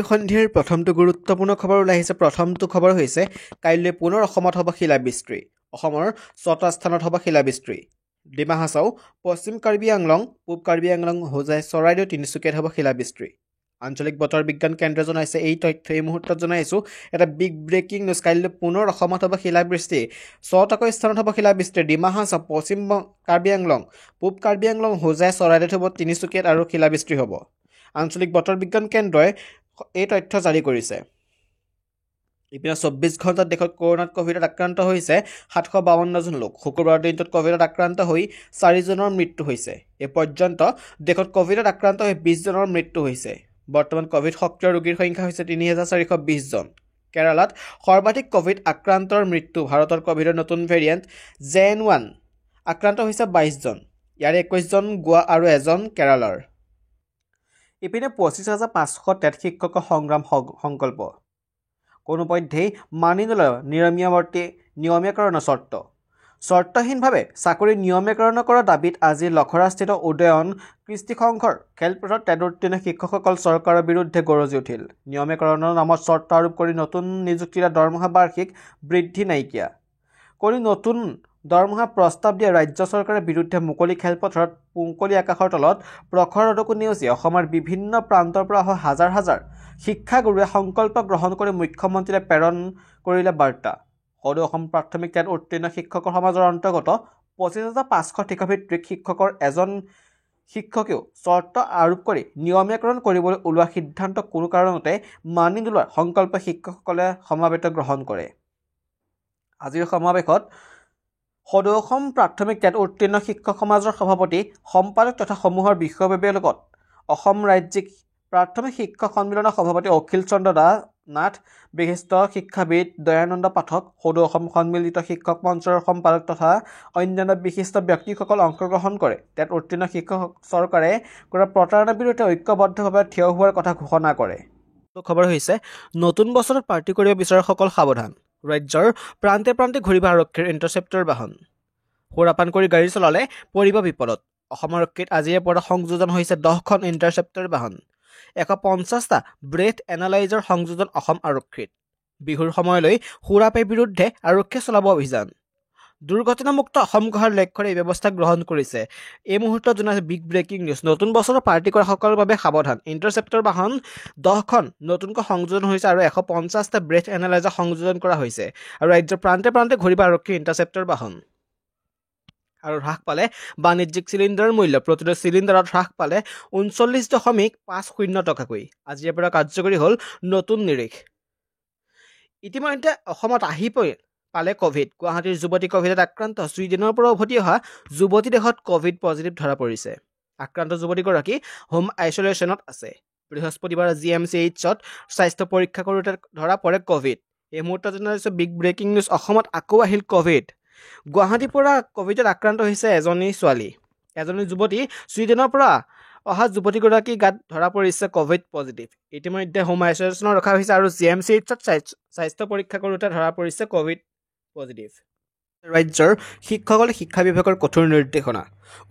সন্ধিৰ প্ৰথমটো গুৰুত্বপূৰ্ণ খবৰ ওলাই আহিছে। প্ৰথমটো খবৰ হৈছে কাইলৈ পুনৰ অসমত হ'ব শিলাবৃষ্টি। অসমৰ 6টা স্থানত হ'ব শিলাবৃষ্টি। ডিমা হাছাও, পশ্চিম কাৰ্বি আংলং, পূব কাৰ্বি আংলং, হোজাই, চৰাইদেউ, তিনিচুকীয়াত হ'ব শিলাবৃষ্টি। আঞ্চলিক বতৰ বিজ্ঞান কেন্দ্ৰই জনাইছে এই তথ্য এই মুহূৰ্তত জনাইছোঁ। এটা বিগ ব্ৰেকিং নিউজ। কাইলৈ পুনৰ অসমত হ'ব শিলাবৃষ্টি। 6টাকৈ স্থানত হ'ব শিলাবৃষ্টি। ডিমা হাছাও, পশ্চিম কাৰ্বি আংলং, পূব কাৰ্বি আংলং, হোজাই, চৰাইদেউত হ'ব, তিনিচুকীয়াত আৰু শিলাবৃষ্টি হ'ব। আঞ্চলিক বতৰ বিজ্ঞান কেন্দ্ৰই এই তথ্য জাৰি কৰিছে। ইপিনে 24 ঘণ্টাত দেশত ক'ভিডত আক্ৰান্ত হৈছে 752জন লোক। শুকুৰবাৰৰ দিনটোত ক'ভিডত আক্ৰান্ত হৈ 4জনৰ মৃত্যু হৈছে। এই পৰ্যন্ত দেশত ক'ভিডত আক্ৰান্ত হৈ 20জনৰ মৃত্যু হৈছে। বৰ্তমান ক'ভিড সক্ৰিয় ৰোগীৰ সংখ্যা হৈছে 3420 জন। কেৰালাত সৰ্বাধিক ক'ভিড আক্ৰান্তৰ মৃত্যু। ভাৰতৰ ক'ভিডৰ নতুন ভেৰিয়েণ্ট JN1 আক্ৰান্ত হৈছে 22 জন। ইয়াৰে 21 জন গোৱা আৰু 1জন কেৰালাৰ। ইপিনে 25,500 টেট শিক্ষকৰ সংগ্ৰাম সংকল্প। কোনোপধ্যেই মানি নলয় নিয়মীয়াকৰণৰ চৰ্ত। চৰ্তহীনভাৱে চাকৰি নিয়মীয়াকৰণ কৰাৰ দাবীত আজি লখৰাস্থিত উদয়ন কৃষ্টি সংঘৰ খেলপথাৰত টেট উত্তীৰ্ণ শিক্ষকসকল চৰকাৰৰ বিৰুদ্ধে গৰজি উঠিল। নিয়মীয়াকৰণৰ নামত চৰ্ত আৰোপ কৰি নতুন নিযুক্তিৰে দৰমহা বাৰ্ষিক বৃদ্ধি নাইকিয়া কৰি নতুন দৰমহা প্ৰস্তাৱ দিয়া ৰাজ্য চৰকাৰৰ বিৰুদ্ধে মুকলি খেলপথাৰত মুকলি আকাশৰ তলত প্ৰখৰ ৰ'দকো নেওচি অসমৰ বিভিন্ন প্ৰান্তৰ পৰা অহা হাজাৰ হাজাৰ শিক্ষাগুৰুৱে সংকল্প গ্ৰহণ কৰি মুখ্যমন্ত্ৰীলৈ প্ৰেৰণ কৰিলে বাৰ্তা। সদৌ অসম প্ৰাথমিক টেট উত্তীৰ্ণ শিক্ষকৰ সমাজৰ অন্তৰ্গত 25,500 ঠিকাভিত্তিক শিক্ষকৰ এজন শিক্ষকেও চৰ্ত আৰোপ কৰি নিয়মীয়াকৰণ কৰিবলৈ ওলোৱা সিদ্ধান্ত কোনো কাৰণতে মানি নোলোৱাৰ সংকল্প শিক্ষকসকলে সমাবেত গ্ৰহণ কৰে। আজিৰ সমাৱেশত সদৌ অসম প্ৰাথমিক টেট উত্তীৰ্ণ শিক্ষক সমাজৰ সভাপতি সম্পাদক তথা সমূহৰ বিষয়ববীয়াৰ লগত অসম ৰাজ্যিক প্ৰাথমিক শিক্ষক সন্মিলনৰ সভাপতি অখিল চন্দ্ৰ নাথ, বিশিষ্ট শিক্ষাবিদ দয়ানন্দ পাঠক, সদৌ অসম সন্মিলিত শিক্ষক মঞ্চৰ সম্পাদক তথা অন্যান্য বিশিষ্ট ব্যক্তিসকল অংশগ্ৰহণ কৰে। টেট উত্তীৰ্ণ শিক্ষক চৰকাৰে কৰা প্ৰতাৰণাৰ বিৰুদ্ধে ঐক্যবদ্ধভাৱে থিয় হোৱাৰ কথা ঘোষণা কৰে। খবৰ হৈছে নতুন বছৰত পাৰ্টি কৰিব বিচৰাসকল সাৱধান। ৰাজ্যৰ প্ৰান্তে প্ৰান্তে ঘূৰিব আৰক্ষীৰ ইণ্টাৰচেপ্টৰ বাহন। সুৰাপান কৰি গাড়ী চলালে পৰিব বিপদত। অসম আৰক্ষীত আজিৰে পৰা সংযোজন হৈছে 10খন ইণ্টাৰচেপ্টৰ বাহন। 150টা ব্ৰেথ এনালাইজাৰ সংযোজন অসম আৰক্ষীত। বিহুৰ সময়লৈ সুৰাপানৰ বিৰুদ্ধে আৰক্ষীয়ে চলাব অভিযান। দুৰ্ঘটনামুক্ত অসম গঢ়াৰ লক্ষ্যৰে এই ব্যৱস্থা গ্ৰহণ কৰিছে। এই মুহূৰ্তত জনাইছে বিগ ব্ৰেকিং নিউজ। নতুন বছৰৰ পাৰ্টি কৰা সকলৰ বাবে সাৱধান। ইণ্টাৰচেপ্টৰ বাহন 10খন নতুনকৈ সংযোজন হৈছে আৰু 150টা ব্ৰেথ এনালাইজাৰ সংযোজন কৰা হৈছে। আৰু ৰাজ্যৰ প্ৰান্তে প্ৰান্তে ঘূৰিব আৰক্ষীৰ ইণ্টাৰচেপ্টৰ বাহন। আৰু হ্ৰাস পালে বাণিজ্যিক চিলিণ্ডাৰৰ মূল্য। প্ৰতিটো চিলিণ্ডাৰত হ্ৰাস পালে 39.50 টকাকৈ। আজিৰে পৰা কাৰ্যকৰী হ'ল নতুন নিৰিখ। ইতিমধ্যে অসমত আহি পালে ক'ভিড। গুৱাহাটীৰ যুৱতী ক'ভিডত আক্ৰান্ত। ছুইডেনৰ পৰা উভতি অহা যুৱতী দেশত ক'ভিড পজিটিভ ধৰা পৰিছে। আক্ৰান্ত যুৱতীগৰাকী হোম আইচলেশ্যনত আছে। বৃহস্পতিবাৰে GMCHত স্বাস্থ্য পৰীক্ষা কৰোঁতে ধৰা পৰে ক'ভিড। এই মুহূৰ্তত জনাইছে বিগ ব্ৰেকিং নিউজ। অসমত আকৌ আহিল ক'ভিড। গুৱাহাটীৰ পৰা ক'ভিডত আক্ৰান্ত হৈছে এজনী ছোৱালী। এজনী যুৱতী ছুইডেনৰ পৰা অহা যুৱতীগৰাকী গাত ধৰা পৰিছে ক'ভিড পজিটিভ। ইতিমধ্যে হোম আইচলেশ্যনত ৰখা হৈছে আৰু GMCHত স্বাস্থ্য পৰীক্ষা কৰোঁতে ধৰা পৰিছে ক'ভিড পজিটিভ। ৰাজ্যৰ শিক্ষকসকলে শিক্ষা বিভাগৰ কঠোৰ নিৰ্দেশনা।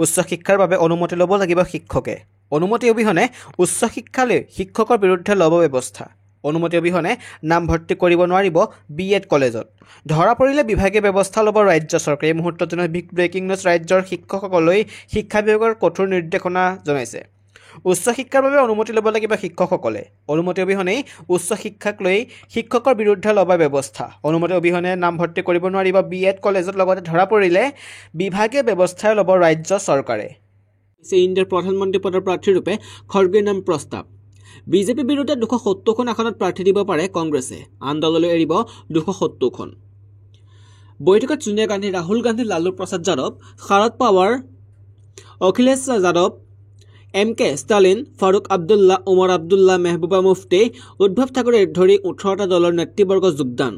উচ্চ শিক্ষাৰ বাবে অনুমতি ল'ব লাগিব শিক্ষকে। অনুমতি অবিহনে উচ্চ শিক্ষালৈ শিক্ষকৰ বিৰুদ্ধে ল'ব ব্যৱস্থা। অনুমতি অবিহনে নামভৰ্তি কৰিব নোৱাৰিব BEd কলেজত। ধৰা পৰিলে বিভাগে ব্যৱস্থা ল'ব ৰাজ্য চৰকাৰে। এই মুহূৰ্তত বিগ ব্ৰেকিং নিউজ। ৰাজ্যৰ শিক্ষকসকললৈ শিক্ষা বিভাগৰ কঠোৰ নিৰ্দেশনা জনাইছে। উচ্চ শিক্ষাৰ বাবে অনুমতি ল'ব লাগিব শিক্ষকসকলে। অনুমতি অবিহনেই উচ্চ শিক্ষাক লৈ শিক্ষকৰ বিৰুদ্ধে ল'ব ব্যৱস্থা। অনুমতি অবিহনে নামভৰ্তি কৰিব নোৱাৰিব BEd কলেজত। লগতে ধৰা পৰিলে বিভাগে ব্যৱস্থা ল'ব ৰাজ্য চৰকাৰে। ইণ্ডিয়াৰ প্ৰধানমন্ত্ৰী পদৰ প্ৰাৰ্থীৰূপে খৰ্গেৰ নাম প্ৰস্তাৱ। বিজেপিৰ বিৰুদ্ধে 270খন আসনত প্ৰাৰ্থী দিব পাৰে কংগ্ৰেছে। আন দললৈ এৰিব 270খন। বৈঠকত ছোনিয়া গান্ধী, ৰাহুল গান্ধী, লালু প্ৰসাদ যাদৱ, শাৰদ পাৱাৰ, অখিলেশ যাদৱ, MK ষ্টালিন, ফাৰুক আব্দুল্লা, ওমৰ আব্দুল্লা, মেহবুবা মুফতি, উদ্ধৱ ঠাকৰেৰ ধৰি 18টা দলৰ নেতৃবৰ্গ যোগদান।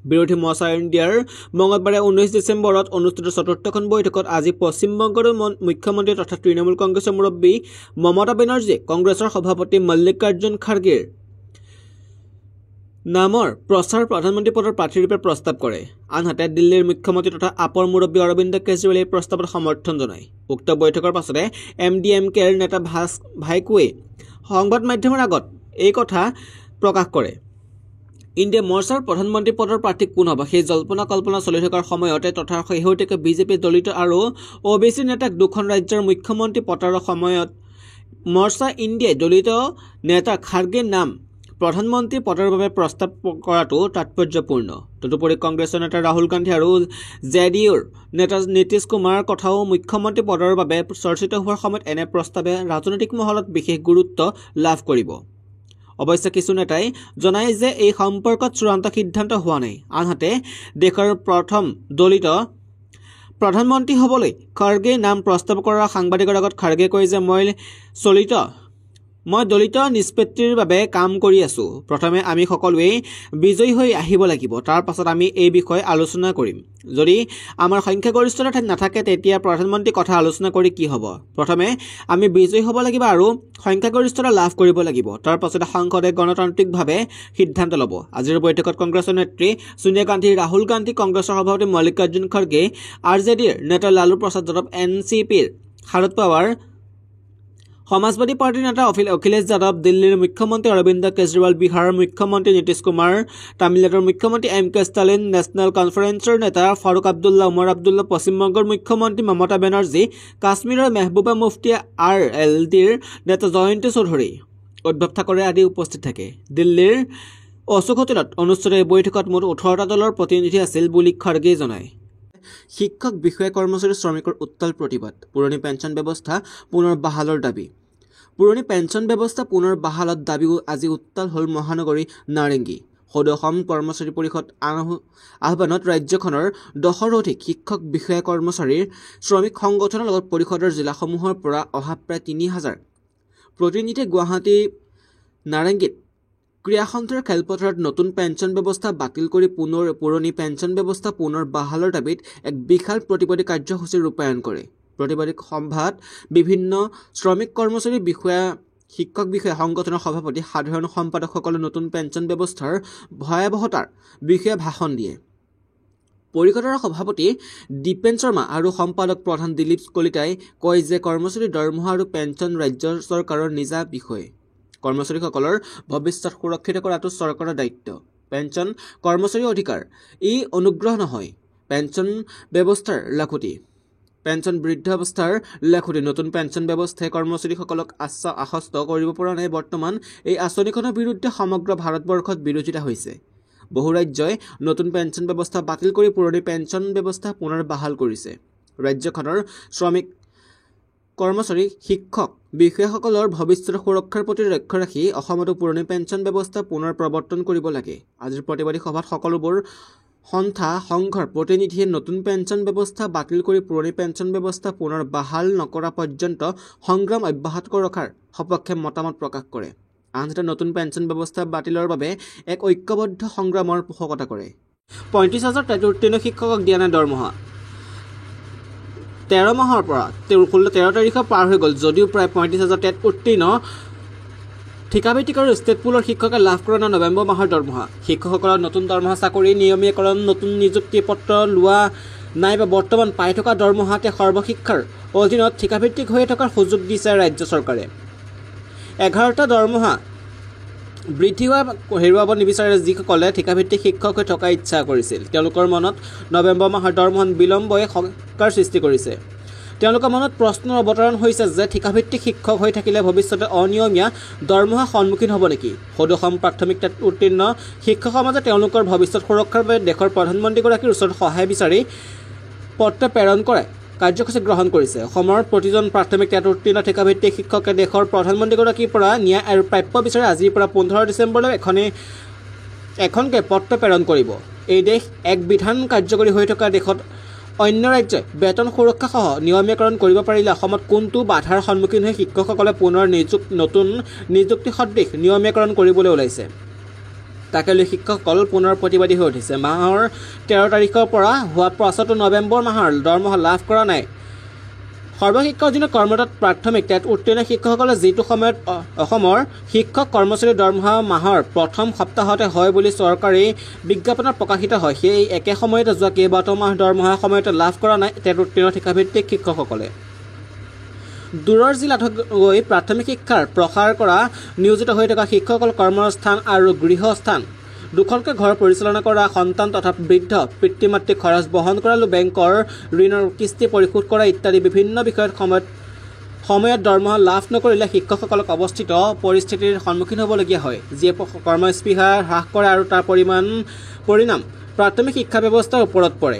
বিৰোধী মৰ্চা ইণ্ডিয়াৰ মঙলবাৰে 19 ডিচেম্বৰত অনুষ্ঠিত 4খন বৈঠকত আজি পশ্চিমবংগৰ মুখ্যমন্ত্ৰী তথা তৃণমূল কংগ্ৰেছৰ মুৰব্বী মমতা বেনাৰ্জীয়ে কংগ্ৰেছৰ সভাপতি মল্লিকাৰ্জুন খাৰ্গেৰ নামৰ প্ৰধানমন্ত্ৰী পদৰ প্ৰাৰ্থীৰূপে প্ৰস্তাৱ কৰে। আনহাতে দিল্লীৰ মুখ্যমন্ত্ৰী তথা আপৰ মুৰব্বী অৰবিন্দ কেজৰিৱালে এই প্ৰস্তাৱত সমৰ্থন জনায়। উক্ত বৈঠকৰ পাছতে MDMKৰ নেতা ভাইকোৱে সংবাদ মাধ্যমৰ আগত এই কথা প্ৰকাশ কৰে। ইণ্ডিয়া মৰ্চাৰ প্ৰধানমন্ত্ৰী পদৰ প্ৰাৰ্থী কোন হ'ব সেই জল্পনা কল্পনা চলি থকাৰ সময়তে তথা শেহতীয়াকৈ বিজেপি দলিত আৰু OBC নেতাক দুখন ৰাজ্যৰ মুখ্যমন্ত্ৰী পতাৰ সময়ত মৰ্চা ইণ্ডিয়াই দলিত নেতা খাৰ্গেৰ নাম প্ৰধানমন্ত্ৰী পদৰ বাবে প্ৰস্তাৱ কৰাটো তাৎপৰ্যপূৰ্ণ। তদুপৰি কংগ্ৰেছৰ নেতা ৰাহুল গান্ধী আৰু JDUৰ নেতা নীতিশ কুমাৰৰ কথাও মুখ্যমন্ত্ৰী পদৰ বাবে চৰ্চিত হোৱাৰ সময়ত এনে প্ৰস্তাৱে ৰাজনৈতিক মহলত বিশেষ গুৰুত্ব লাভ কৰিব। অৱশ্যে কিছু নেতাই জনায় যে এই সম্পৰ্কত চূড়ান্ত সিদ্ধান্ত হোৱা নাই। আনহাতে দেশৰ প্ৰথম দলিত প্ৰধানমন্ত্ৰী হ'বলৈ খাৰ্গেৰ নাম প্ৰস্তাৱ কৰা সাংবাদিকৰ আগত খাৰ্গে কয় যে মই দলিত নিষ্পত্তিৰ বাবে কাম কৰি আছো। প্ৰথমে আমি সকলোৱে বিজয়ী হৈ আহিব লাগিব, তাৰ পাছত আমি এই বিষয়ে আলোচনা কৰিম। যদি আমাৰ সংখ্যাগৰিষ্ঠতা নাথাকে তেতিয়া প্ৰধানমন্ত্ৰীৰ কথা আলোচনা কৰি কি হ'ব? প্ৰথমে আমি বিজয়ী হ'ব লাগিব আৰু সংখ্যাগৰিষ্ঠতা লাভ কৰিব লাগিব, তাৰ পাছতে সংসদে গণতান্ত্ৰিকভাৱে সিদ্ধান্ত ল'ব। আজিৰ বৈঠকত কংগ্ৰেছৰ নেত্ৰী সোনিয়া গান্ধী, ৰাহুল গান্ধী, কংগ্ৰেছৰ সভাপতি মল্লিকাৰ্জুন খৰ্গে, RJDৰ নেতা লালু প্ৰসাদ যাদৱ, NCPৰ শাৰদ পাৱাৰ, সমাজবাদী পাৰ্টিৰ নেতা অখিলেশ যাদৱ, দিল্লীৰ মুখ্যমন্ত্ৰী অৰবিন্দ কেজৰিৱাল, বিহাৰৰ মুখ্যমন্ত্ৰী নীতিশ কুমাৰ, তামিলনাডুৰ মুখ্যমন্ত্ৰী MK ষ্টালিন, নেশ্যনেল কনফাৰেন্সৰ নেতা ফাৰুক আব্দুল্লা, উমৰ আব্দুল্লা, পশ্চিমবংগৰ মুখ্যমন্ত্ৰী মমতা বেনাৰ্জী, কাশ্মীৰৰ মেহবুবা মুফতি, RLDৰ নেতা জয়ন্তী চৌধুৰী, উদ্ধৱ ঠাকৰে আদি উপস্থিত থাকে। দিল্লীৰ অশোক হোটেলত অনুষ্ঠিত এই বৈঠকত মুঠ 18টা দলৰ প্ৰতিনিধি আছিল বুলি খৰ্গেই জনায়। শিক্ষক, বিষয়া, কৰ্মচাৰী, শ্ৰমিকৰ উত্তাল প্ৰতিবাদ। পুৰণি পেঞ্চন ব্যৱস্থা পুনৰ বাহালৰ দাবী। পুৰণি পেঞ্চন ব্যৱস্থা পুনৰ বাহালত দাবী আজি উত্তাল হ'ল মহানগৰী নাৰেংগী। সদৌ অসম কৰ্মচাৰী পৰিষদ আহ্বানত ৰাজ্যখনৰ 10ৰো অধিক শিক্ষক, বিষয়া, কৰ্মচাৰীৰ শ্ৰমিক সংগঠনৰ লগত পৰিষদৰ জিলাসমূহৰ পৰা অহা প্ৰায় 3000 প্ৰতিনিধিয়ে গুৱাহাটী নাৰেংগীত ক্ৰীড়াসন্থাৰ খেলপথাৰত নতুন পেঞ্চন ব্যৱস্থা বাতিল কৰি পুৰণি পেঞ্চন ব্যৱস্থা পুনৰ বাহালৰ দাবীত এক বিশাল প্ৰতিবাদী কাৰ্যসূচী ৰূপায়ণ কৰে। প্ৰতিবাদী সভাত বিভিন্ন শ্ৰমিক, কৰ্মচাৰী, বিষয়া, শিক্ষক বিষয়া সংগঠনৰ সভাপতি, সাধাৰণ সম্পাদকসকলে নতুন পেঞ্চন ব্যৱস্থাৰ ভয়াৱহতাৰ বিষয়ে ভাষণ দিয়ে। পৰিষদৰ সভাপতি দীপেন শৰ্মা আৰু সম্পাদক প্ৰধান দিলীপ কলিতাই কয় যে কৰ্মচাৰীৰ দৰমহা আৰু পেঞ্চন ৰাজ্য চৰকাৰৰ নিজা বিষয়। কৰ্মচাৰীসকলৰ ভৱিষ্যত সুৰক্ষিত কৰাটো চৰকাৰৰ দায়িত্ব। পেঞ্চন কৰ্মচাৰীৰ অধিকাৰ, ই অনুগ্ৰহ নহয়। পেঞ্চন ব্যৱস্থাৰ লাখুটি, পেঞ্চন বৃদ্ধাৱস্থাৰ লাখুটি। নতুন পেঞ্চন ব্যৱস্থাই কৰ্মচাৰীসকলক আশ্বস্ত কৰিব পৰা নাই। বৰ্তমান এই আঁচনিখনৰ বিৰুদ্ধে সমগ্ৰ ভাৰতবৰ্ষত বিৰোধিতা হৈছে। বহু ৰাজ্যই নতুন পেঞ্চন ব্যৱস্থা বাতিল কৰি পুৰণি পেঞ্চন ব্যৱস্থা পুনৰ বাহাল কৰিছে। ৰাজ্যখনৰ শ্ৰমিক, কৰ্মচাৰী, শিক্ষক, বিষয়াসকলৰ ভৱিষ্যতৰ সুৰক্ষাৰ প্ৰতি লক্ষ্য ৰাখি অসমতো পুৰণি পেঞ্চন ব্যৱস্থা পুনৰ প্ৰৱৰ্তন কৰিব লাগে। আজিৰ প্ৰতিবাদী সভাত সকলোবোৰ সন্থা সংঘৰ প্ৰতিনিধিয়ে নতুন পেঞ্চন ব্যৱস্থা বাতিল কৰি পুৰণি পেঞ্চন ব্যৱস্থা পুনৰ বাহাল নকৰা পৰ্যন্ত সংগ্ৰাম অব্যাহত ৰখাৰ সপক্ষে মতামত প্ৰকাশ কৰে। আনহাতে নতুন পেঞ্চন ব্যৱস্থা বাতিলৰ বাবে এক ঐক্যবদ্ধ সংগ্ৰামৰ পোষকতা কৰে। 35,000 টেট উত্তীৰ্ণ শিক্ষকক দিয়া নাই দৰমহা। 13 মাহৰ পৰা 13 তাৰিখৰ পাৰ হৈ গ'ল যদিও প্ৰায় 35,000 টেট উত্তীৰ্ণ ঠিকাভিত্তিক আৰু ষ্টেট পুলৰ শিক্ষকে লাভ কৰা নাই নৱেম্বৰ মাহৰ দৰমহা। শিক্ষকসকলৰ নতুন দৰমহা, চাকৰি নিয়মীকৰণ, নতুন নিযুক্তি পত্ৰ লোৱা নাইবা বৰ্তমান পাই থকা দৰমহাতে সৰ্বশিক্ষাৰ অধীনত ঠিকাভিত্তিক হৈ থকাৰ সুযোগ দিছে ৰাজ্য চৰকাৰে। 11টা দৰমহা বৃদ্ধি হেৰুৱাব নিবিচাৰে যিসকলে ঠিকাভিত্তিক শিক্ষক হৈ থকাৰ ইচ্ছা কৰিছিল। তেওঁলোকৰ মনত নৱেম্বৰ মাহৰ দৰমহা বিলম্বই শংকাৰ সৃষ্টি কৰিছে। তেওঁলোকৰ মনত প্ৰশ্নৰ অৱতৰণ হৈছে যে ঠিকাভিত্তিক শিক্ষক হৈ থাকিলে ভৱিষ্যতে অনিয়মীয়া দৰমহা সন্মুখীন হ'ব নেকি। সদৌ অসম প্ৰাথমিক উত্তীৰ্ণ শিক্ষক সমাজে তেওঁলোকৰ ভৱিষ্যত সুৰক্ষাৰ বাবে দেশৰ প্ৰধানমন্ত্ৰীগৰাকীৰ ওচৰত সহায় বিচাৰি পত্ৰ প্ৰেৰণ কৰে কাৰ্যসূচী গ্ৰহণ কৰিছে। অসমৰ প্ৰতিজন প্ৰাথমিক টেট উত্তীৰ্ণ ঠিকাভিত্তিক শিক্ষকে দেশৰ প্ৰধানমন্ত্ৰীগৰাকীৰ পৰা ন্যায় আৰু প্ৰাপ্য বিচাৰি আজিৰ পৰা 15 ডিচেম্বৰলৈ এখনকৈ পত্ৰ প্ৰেৰণ কৰিব। এই দেশ এক বিধান কাৰ্যকৰী হৈ থকা দেশত অন্য ৰাজ্যই বেতন সুৰক্ষা সহ নিয়মীকৰণ কৰিব পাৰিলে অসমত কোনটো বাধাৰ সন্মুখীন হৈ শিক্ষকসকলে পুনৰ নতুন নিযুক্তি সদৃশ নিয়মীকৰণ কৰিবলৈ ওলাইছে তাকে লৈ শিক্ষকসকল পুনৰ প্ৰতিবাদী হৈ উঠিছে। মাহৰ 13 তাৰিখৰ পৰা হোৱা পাছতো নৱেম্বৰ মাহৰ দৰমহা লাভ কৰা নাই। সৰ্বশিক্ষাৰ অধীনত কৰ্মৰত প্ৰাথমিক টেট উত্তীৰ্ণ শিক্ষকসকলে যিটো সময়ত অসমৰ শিক্ষক কৰ্মচাৰীৰ দৰমহা মাহৰ প্ৰথম সপ্তাহতে হয় বুলি চৰকাৰী বিজ্ঞাপনত প্ৰকাশিত হয়, সেই একে সময়তে যোৱা কেইবাটাও মাহ দৰমহাৰ সময়তে লাভ কৰা নাই টেট উত্তীৰ্ণ ঠিকাভিত্তিক শিক্ষকসকলে। দূৰৰ জিলাত গৈ প্ৰাথমিক শিক্ষাৰ প্ৰসাৰ কৰা নিয়োজিত হৈ থকা শিক্ষকসকল কৰ্মস্থান আৰু গৃহস্থান দুখনকৈ ঘৰ পৰিচালনা কৰা সন্তান তথা বৃদ্ধ পিতৃ মাতৃক খৰচ বহন কৰা বেংকৰ ঋণৰ কিস্তি পৰিশোধ কৰা ইত্যাদি বিভিন্ন বিষয়ত সময়ত দৰমহা লাভ নকৰিলে শিক্ষকসকলক অৱস্থিত পৰিস্থিতিৰ সন্মুখীন হ'বলগীয়া হয়, যিয়ে কৰ্মস্পৃহা হ্ৰাস কৰে আৰু তাৰ পৰিণাম প্ৰাথমিক শিক্ষা ব্যৱস্থাৰ ওপৰত পৰে।